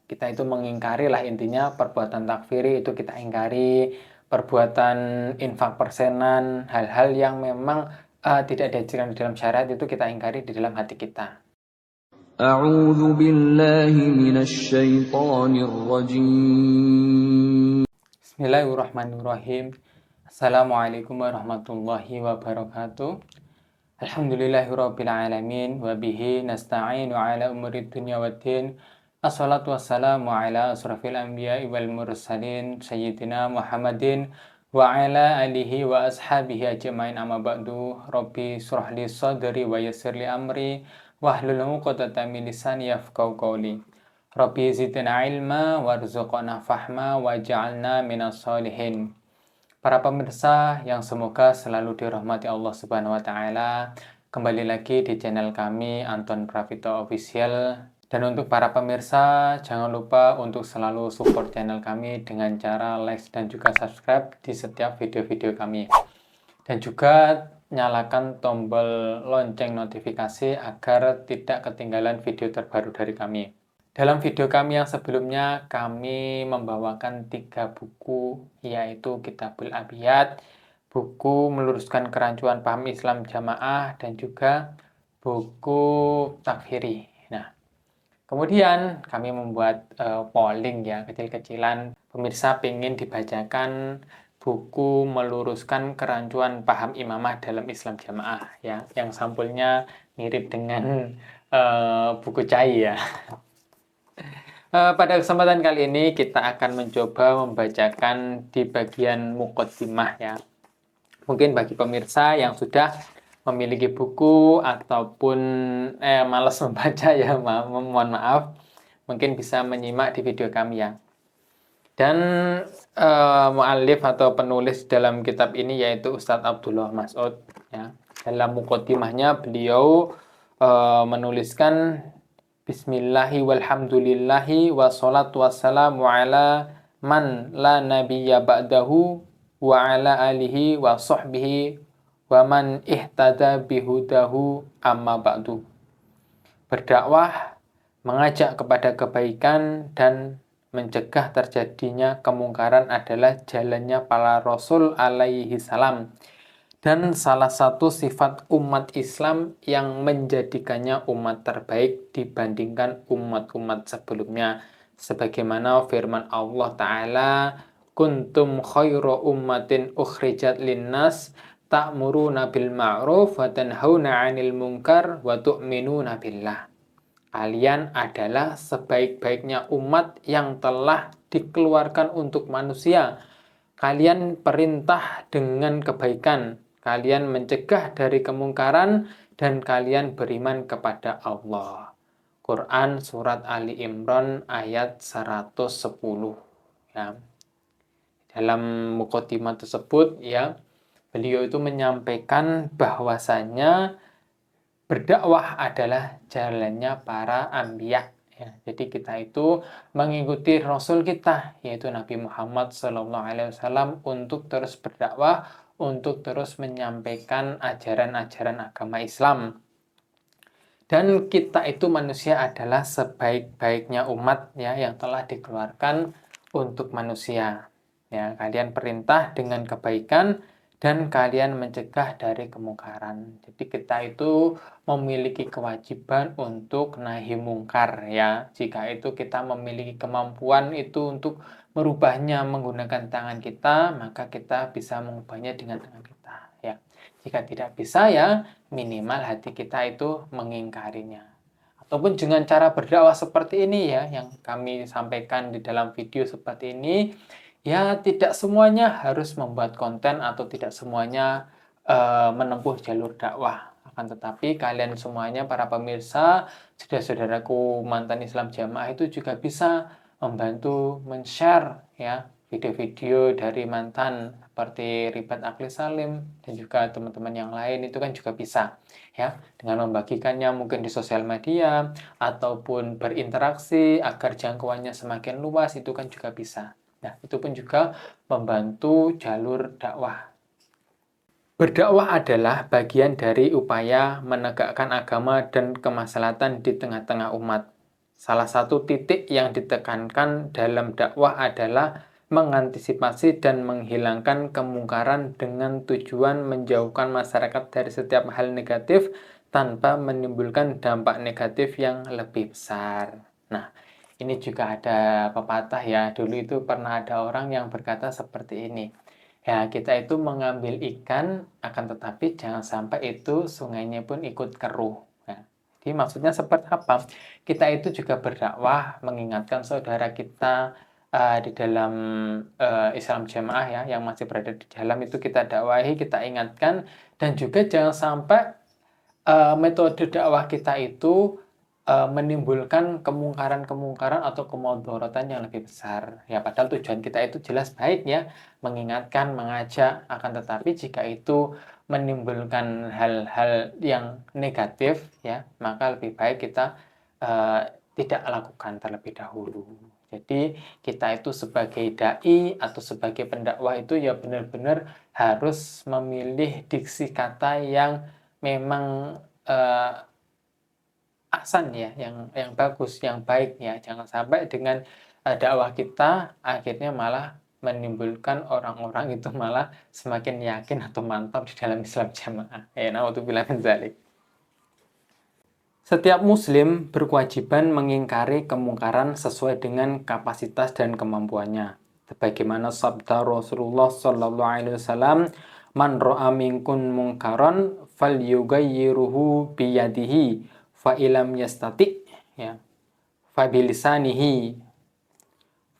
Kita itu mengingkari lah intinya perbuatan takfiri itu kita ingkari, perbuatan infak persenan, hal-hal yang memang tidak diajarkan di dalam syariat itu kita ingkari di dalam hati kita. A'udzu billahi minasy syaithanir rajim. Bismillahirrahmanirrahim. Assalamualaikum warahmatullahi wabarakatuh. Alhamdulillahirabbil alamin wa bihi nasta'inu ala umurid dunya waddin. Assalatu wassalamu ala asrafil anbiya'i wal mursalin sayyidina Muhammadin wa ala alihi wa ashabihi ajmain, amma ba'du. Rabbi shrah li sadri wa yassir li amri wahlul 'uqdatam min lisani yafqahu qawli. Rabbi zidna ilma warzuqna fahma waj'alna minas sholihin. Para pemirsa yang semoga selalu dirahmati Allah Subhanahu wa taala, kembali lagi di channel kami Anton Pravito Official. Dan untuk para pemirsa, jangan lupa untuk selalu support channel kami dengan cara like dan juga subscribe di setiap video-video kami. Dan juga nyalakan tombol lonceng notifikasi agar tidak ketinggalan video terbaru dari kami. Dalam video kami yang sebelumnya, kami membawakan 3 buku, yaitu Kitabul Abiyat, buku meluruskan kerancuan paham Islam jamaah, dan juga buku takfiri. Nah, kemudian kami membuat polling ya, kecil-kecilan. Pemirsa pengen dibacakan buku meluruskan kerancuan paham imamah dalam Islam jamaah ya, yang sampulnya mirip dengan buku cai ya. Pada kesempatan kali ini kita akan mencoba membacakan di bagian muqaddimah ya. Mungkin bagi pemirsa yang sudah memiliki buku ataupun malas membaca ya, mohon maaf, mungkin bisa menyimak di video kami ya. Dan muallif atau penulis dalam kitab ini yaitu Ustadz Abdullah Mas'ud ya. Dalam muqaddimahnya beliau menuliskan Bismillahi walhamdulillahi wassalatu wassalamu ala man la nabiyya ba'dahu wa ala alihi wa sahbihi wa man ihtada bihudahu amma ba'du. Berdakwah, mengajak kepada kebaikan dan mencegah terjadinya kemungkaran adalah jalannya para Rasul alaihi salam. Dan salah satu sifat umat Islam yang menjadikannya umat terbaik dibandingkan umat-umat sebelumnya. Sebagaimana firman Allah Ta'ala, Kuntum khairu ummatin ukhrijat linnas, ta'muruna bil ma'ruf wa tanhauna 'anil munkar wa tu'minuna billah. Kalian adalah sebaik-baiknya umat yang telah dikeluarkan untuk manusia. Kalian perintah dengan kebaikan, kalian mencegah dari kemungkaran, dan kalian beriman kepada Allah. Quran Surat Ali Imran ayat 110 ya. Dalam muqaddimah tersebut ya, beliau itu menyampaikan bahwasanya berdakwah adalah jalannya para anbiya ya. Jadi kita itu mengikuti Rasul kita yaitu Nabi Muhammad SAW untuk terus berdakwah, untuk terus menyampaikan ajaran-ajaran agama Islam. Dan kita itu manusia adalah sebaik-baiknya umat ya yang telah dikeluarkan untuk manusia. Ya, kalian perintah dengan kebaikan dan kalian mencegah dari kemungkaran. Jadi kita itu memiliki kewajiban untuk nahi mungkar ya. Jika itu kita memiliki kemampuan itu untuk merubahnya menggunakan tangan kita, maka kita bisa mengubahnya dengan tangan kita ya. Jika tidak bisa ya minimal hati kita itu mengingkarinya. Ataupun dengan cara berdakwah seperti ini ya, yang kami sampaikan di dalam video seperti ini, ya tidak semuanya harus membuat konten atau tidak semuanya menempuh jalur dakwah. Akan tetapi kalian semuanya para pemirsa, saudara-saudaraku mantan Islam jamaah itu juga bisa membantu men-share ya video-video dari mantan seperti Ribat Akli Salim dan juga teman-teman yang lain itu kan juga bisa ya dengan membagikannya mungkin di sosial media ataupun berinteraksi agar jangkauannya semakin luas itu kan juga bisa. Nah, itu pun juga membantu jalur dakwah. Berdakwah adalah bagian dari upaya menegakkan agama dan kemaslahatan di tengah-tengah umat. Salah satu titik yang ditekankan dalam dakwah adalah mengantisipasi dan menghilangkan kemungkaran dengan tujuan menjauhkan masyarakat dari setiap hal negatif tanpa menimbulkan dampak negatif yang lebih besar. Nah, ini juga ada pepatah ya, dulu itu pernah ada orang yang berkata seperti ini. Ya, kita itu mengambil ikan, akan tetapi jangan sampai itu sungainya pun ikut keruh. Ya, jadi maksudnya seperti apa? Kita itu juga berdakwah, mengingatkan saudara kita di dalam Islam Jamaah ya, yang masih berada di dalam itu kita dakwahi, kita ingatkan, dan juga jangan sampai metode dakwah kita itu menimbulkan kemungkaran-kemungkaran atau kemudaratan yang lebih besar. Ya, padahal tujuan kita itu jelas baik ya, mengingatkan, mengajak, akan tetapi jika itu menimbulkan hal-hal yang negatif ya, maka lebih baik kita tidak lakukan terlebih dahulu. Jadi kita itu sebagai dai atau sebagai pendakwah itu ya benar-benar harus memilih diksi kata yang memang ahsan ya, yang bagus, yang baik ya. Jangan sampai dengan dakwah kita akhirnya malah menimbulkan orang-orang itu malah semakin yakin atau mantap di dalam Islam Jamaah. Ya, naudzubillah min dzalik. Setiap muslim berkewajiban mengingkari kemungkaran sesuai dengan kapasitas dan kemampuannya. Sebagaimana sabda Rasulullah sallallahu alaihi wasallam, "Man ra'a minkum munkaran falyughayyiruhu biyadihi, fa ilam yastati" ya, fa bilisanihi,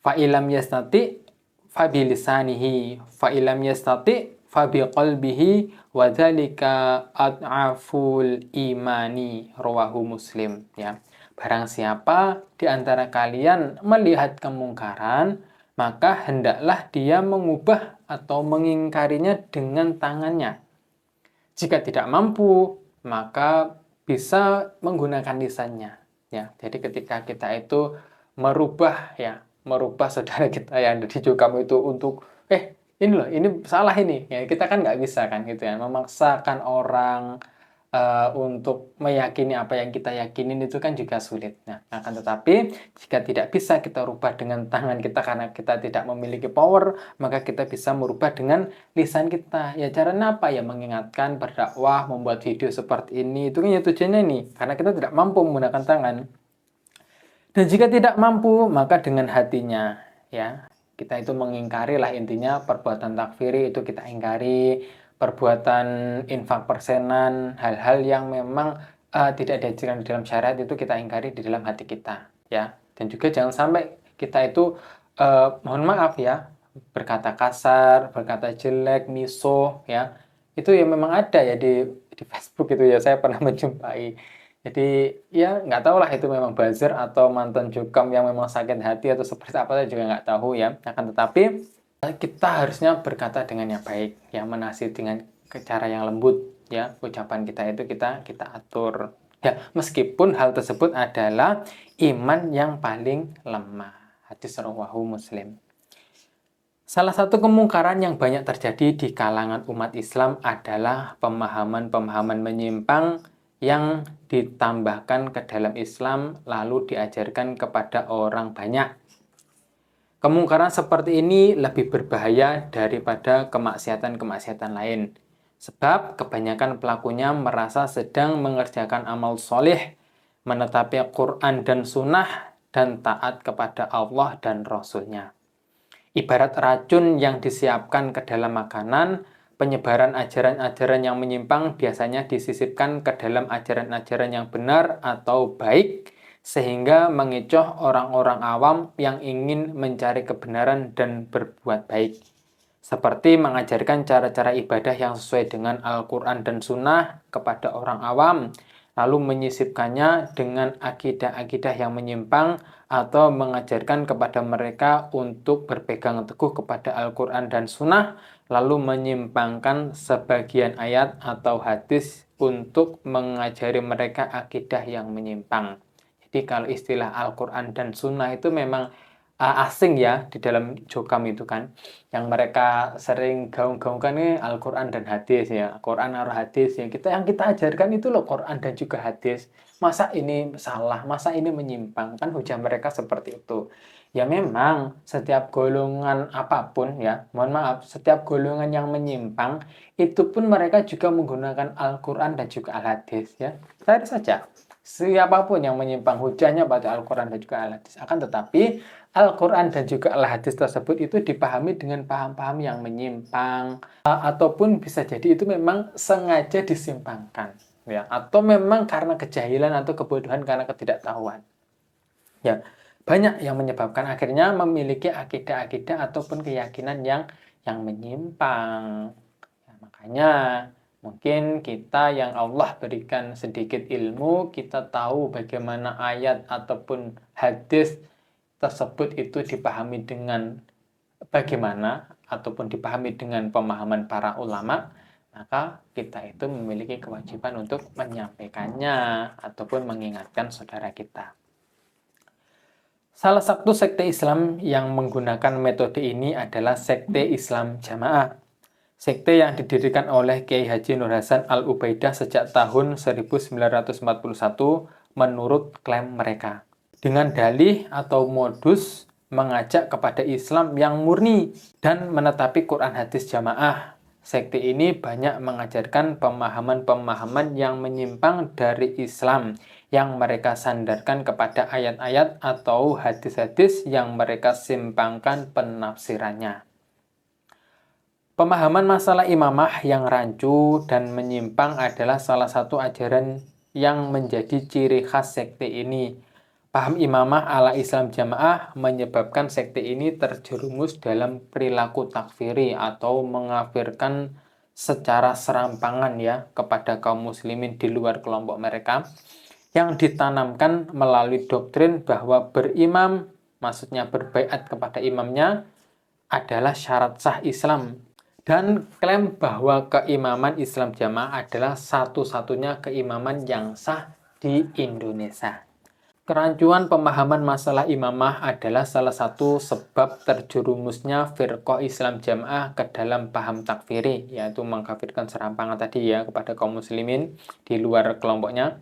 fa ilam yastati fa bilisanihi, fa ilam yastati fa biqalbihi, wa dzalika ad'aful imani, rawahu Muslim ya. Barang siapa di antara kalian melihat kemungkaran, maka hendaklah dia mengubah atau mengingkarinya dengan tangannya. Jika tidak mampu, maka bisa menggunakan lisannya ya. Jadi ketika kita itu merubah ya, merubah saudara kita yang ada di jauh kamu itu untuk ini loh, ini salah ini ya, kita kan nggak bisa kan gitu ya, memaksakan orang untuk meyakini apa yang kita yakinin itu kan juga sulit. Nah, akan tetapi jika tidak bisa kita rubah dengan tangan kita karena kita tidak memiliki power, maka kita bisa merubah dengan lisan kita. Ya caranya apa? Ya mengingatkan, berdakwah, membuat video seperti ini. Itu kan ya tujuannya nih, karena kita tidak mampu menggunakan tangan. Dan jika tidak mampu, maka dengan hatinya ya. Kita itu mengingkari lah intinya, perbuatan takfiri itu kita ingkari, perbuatan infak persenan, hal-hal yang memang tidak diajarkan di dalam syariat itu kita ingkari di dalam hati kita ya. Dan juga jangan sampai kita itu mohon maaf ya, berkata kasar, berkata jelek, miso ya. Itu yang memang ada ya di Facebook itu ya, saya pernah menjumpai. Jadi ya nggak tahu lah itu memang buzzer atau mantan jukam yang memang sakit hati atau seperti apa, saya juga nggak tahu ya. Akan tetapi kita harusnya berkata dengan yang baik, ya menasihati dengan cara yang lembut, ya ucapan kita itu kita atur. Ya meskipun hal tersebut adalah iman yang paling lemah. Hadis rawahu Muslim. Salah satu kemungkaran yang banyak terjadi di kalangan umat Islam adalah pemahaman-pemahaman menyimpang yang ditambahkan ke dalam Islam lalu diajarkan kepada orang banyak. Kemungkaran seperti ini lebih berbahaya daripada kemaksiatan-kemaksiatan lain. Sebab kebanyakan pelakunya merasa sedang mengerjakan amal soleh, menetapi Quran dan Sunnah, dan taat kepada Allah dan Rasul-Nya. Ibarat racun yang disiapkan ke dalam makanan, penyebaran ajaran-ajaran yang menyimpang biasanya disisipkan ke dalam ajaran-ajaran yang benar atau baik, sehingga mengecoh orang-orang awam yang ingin mencari kebenaran dan berbuat baik. Seperti mengajarkan cara-cara ibadah yang sesuai dengan Al-Quran dan Sunnah kepada orang awam, lalu menyisipkannya dengan akidah-akidah yang menyimpang, atau mengajarkan kepada mereka untuk berpegang teguh kepada Al-Quran dan Sunnah, lalu menyimpangkan sebagian ayat atau hadis untuk mengajari mereka akidah yang menyimpang. Jadi kalau istilah Al-Quran dan Sunnah itu memang asing ya di dalam Jokam itu kan, yang mereka sering gaung-gaungkan ini Al-Quran dan hadis ya, Quran atau hadis ya, yang kita ajarkan itu loh Quran dan juga hadis. Masa ini salah, masa ini menyimpang, kan hujah mereka seperti itu. Ya memang setiap golongan apapun ya, mohon maaf, setiap golongan yang menyimpang itu pun mereka juga menggunakan Al-Quran dan juga Al-Hadis ya. Saya saja siapapun yang menyimpang hujahnya pada Al-Quran dan juga Al-Hadis. Akan tetapi Al-Quran dan juga Al-Hadis tersebut itu dipahami dengan paham-paham yang menyimpang, ataupun bisa jadi itu memang sengaja disimpangkan, ya, atau memang karena kejahilan atau kebodohan karena ketidaktahuan. Ya, banyak yang menyebabkan akhirnya memiliki akidah-akidah ataupun keyakinan yang menyimpang. Ya, makanya mungkin kita yang Allah berikan sedikit ilmu, kita tahu bagaimana ayat ataupun hadis tersebut itu dipahami dengan bagaimana ataupun dipahami dengan pemahaman para ulama, maka kita itu memiliki kewajiban untuk menyampaikannya ataupun mengingatkan saudara kita. Salah satu sekte Islam yang menggunakan metode ini adalah sekte Islam Jamaah. Sekte yang didirikan oleh Kiai Haji Nur Hasan Al-Ubaidah sejak tahun 1941 menurut klaim mereka, dengan dalih atau modus mengajak kepada Islam yang murni dan menetapi Quran hadis jamaah. Sekte ini banyak mengajarkan pemahaman-pemahaman yang menyimpang dari Islam, yang mereka sandarkan kepada ayat-ayat atau hadis-hadis yang mereka simpangkan penafsirannya. Pemahaman masalah imamah yang rancu dan menyimpang adalah salah satu ajaran yang menjadi ciri khas sekte ini. Paham imamah ala Islam Jamaah menyebabkan sekte ini terjerumus dalam perilaku takfiri atau mengafirkan secara serampangan ya kepada kaum muslimin di luar kelompok mereka, yang ditanamkan melalui doktrin bahwa berimam, maksudnya berbaiat kepada imamnya, adalah syarat sah Islam, dan klaim bahwa keimaman Islam Jamaah adalah satu-satunya keimaman yang sah di Indonesia. Kerancuan pemahaman masalah imamah adalah salah satu sebab terjerumusnya firqah Islam Jamaah ke dalam paham takfiri, yaitu mengkafirkan serampangan tadi ya kepada kaum muslimin di luar kelompoknya.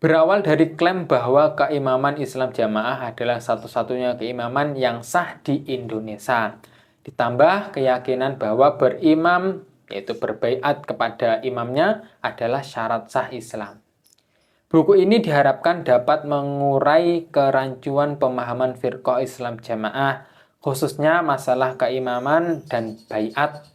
Berawal dari klaim bahwa keimaman Islam Jamaah adalah satu-satunya keimaman yang sah di Indonesia, ditambah keyakinan bahwa berimam, yaitu berbaiat kepada imamnya, adalah syarat sah Islam. Buku ini diharapkan dapat mengurai kerancuan pemahaman firqah Islam Jamaah, khususnya masalah keimaman dan baiat.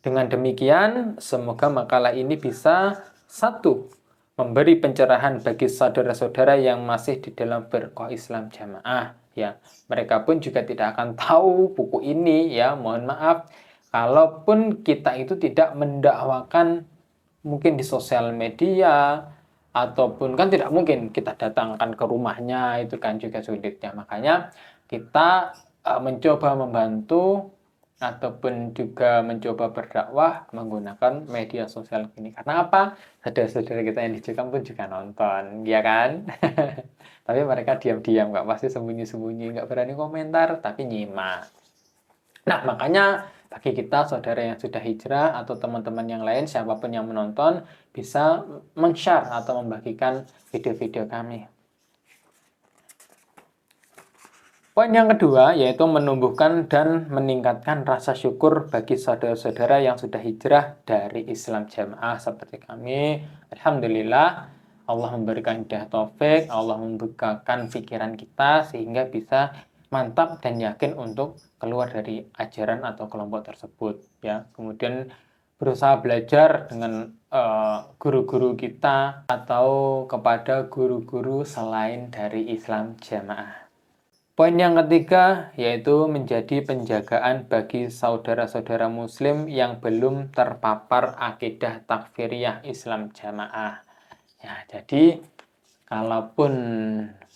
Dengan demikian, semoga makalah ini bisa satu, memberi pencerahan bagi saudara-saudara yang masih di dalam firqah Islam Jamaah. Ya, mereka pun juga tidak akan tahu buku ini ya, mohon maaf. Kalaupun kita itu tidak mendakwakan mungkin di sosial media, ataupun kan tidak mungkin kita datangkan ke rumahnya, itu kan juga sulitnya. Makanya kita mencoba membantu ataupun juga mencoba berdakwah menggunakan media sosial ini. Karena apa? Saudara-saudara kita yang di Jepang pun juga nonton, ya kan? Tapi mereka diam-diam, nggak pasti sembunyi-sembunyi, nggak berani komentar, tapi nyimak. Nah, makanya bagi kita saudara yang sudah hijrah atau teman-teman yang lain, siapapun yang menonton, bisa men-share atau membagikan video-video kami. Poin yang kedua yaitu menumbuhkan dan meningkatkan rasa syukur bagi saudara-saudara yang sudah hijrah dari Islam Jamaah seperti kami. Alhamdulillah, Allah memberikan hidayah taufik, Allah membukakan pikiran kita sehingga bisa mantap dan yakin untuk keluar dari ajaran atau kelompok tersebut ya. Kemudian berusaha belajar dengan guru-guru kita atau kepada guru-guru selain dari Islam Jamaah. Poin yang ketiga yaitu menjadi penjagaan bagi saudara-saudara muslim yang belum terpapar akidah takfiriyah Islam Jamaah. Ya, jadi kalaupun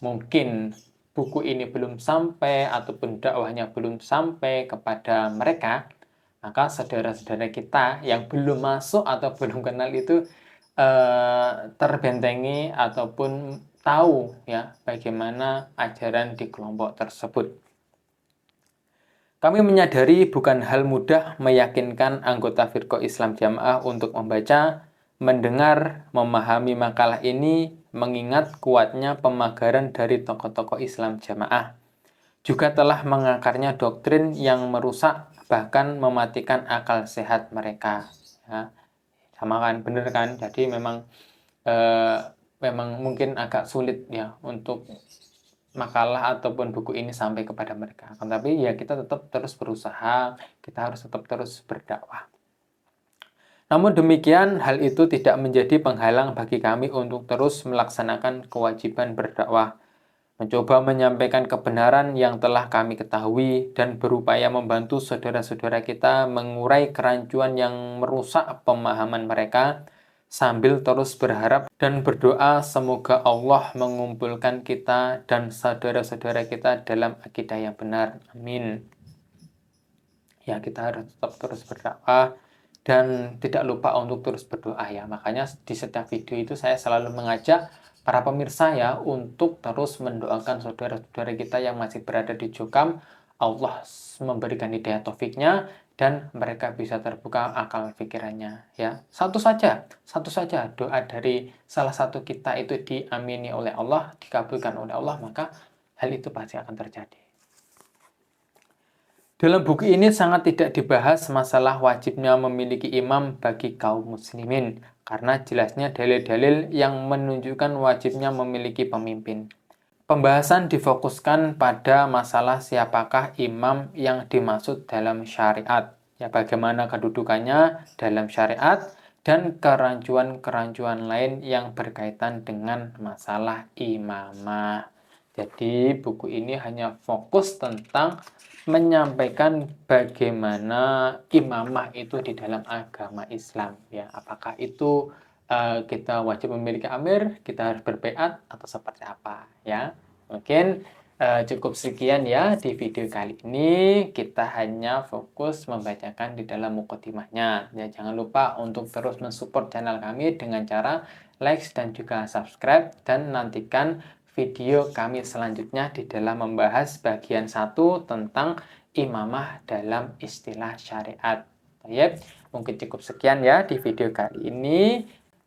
mungkin buku ini belum sampai ataupun dakwahnya belum sampai kepada mereka, maka saudara-saudara kita yang belum masuk atau belum kenal itu terbentengi ataupun tahu ya bagaimana ajaran di kelompok tersebut. Kami menyadari bukan hal mudah meyakinkan anggota Firqah Islam Jamaah untuk membaca, mendengar, memahami makalah ini, mengingat kuatnya pemagaran dari tokoh-tokoh Islam Jamaah. Juga telah mengakarnya doktrin yang merusak, bahkan mematikan akal sehat mereka. Ya, sama kan, bener kan? Jadi memang mungkin agak sulit ya untuk makalah ataupun buku ini sampai kepada mereka. Tapi ya kita tetap terus berusaha, kita harus tetap terus berdakwah. Namun demikian, hal itu tidak menjadi penghalang bagi kami untuk terus melaksanakan kewajiban berdakwah, mencoba menyampaikan kebenaran yang telah kami ketahui, dan berupaya membantu saudara-saudara kita mengurai kerancuan yang merusak pemahaman mereka, sambil terus berharap dan berdoa semoga Allah mengumpulkan kita dan saudara-saudara kita dalam akidah yang benar. Amin. Ya, kita harus tetap terus berdakwah dan tidak lupa untuk terus berdoa ya. Makanya di setiap video itu saya selalu mengajak para pemirsa ya untuk terus mendoakan saudara-saudara kita yang masih berada di Jokam. Allah memberikan hidayah taufiknya dan mereka bisa terbuka akal pikirannya ya. Satu saja doa dari salah satu kita itu diamini oleh Allah, dikabulkan oleh Allah, maka hal itu pasti akan terjadi. Dalam buku ini sangat tidak dibahas masalah wajibnya memiliki imam bagi kaum muslimin, karena jelasnya dalil-dalil yang menunjukkan wajibnya memiliki pemimpin. Pembahasan difokuskan pada masalah siapakah imam yang dimaksud dalam syariat, ya bagaimana kedudukannya dalam syariat, dan kerancuan-kerancuan lain yang berkaitan dengan masalah imamah. Jadi buku ini hanya fokus tentang menyampaikan bagaimana imamah itu di dalam agama Islam, ya apakah itu kita wajib memiliki amir, kita harus berbaiat atau seperti apa ya. Mungkin cukup sekian ya di video kali ini. Kita hanya fokus membacakan di dalam mukadimahnya. Ya, jangan lupa untuk terus mensupport channel kami dengan cara like dan juga subscribe, dan nantikan video kami selanjutnya di dalam membahas bagian 1 tentang imamah dalam istilah syariat. Baik, mungkin cukup sekian ya di video kali ini.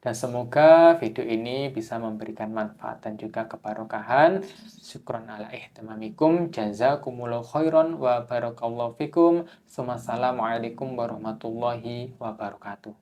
Dan semoga video ini bisa memberikan manfaat dan juga kebarokahan. Syukron ala ihtimamikum. Jazakumullahu khairan wa barakallahu fikum. Assalamualaikum warahmatullahi wabarakatuh.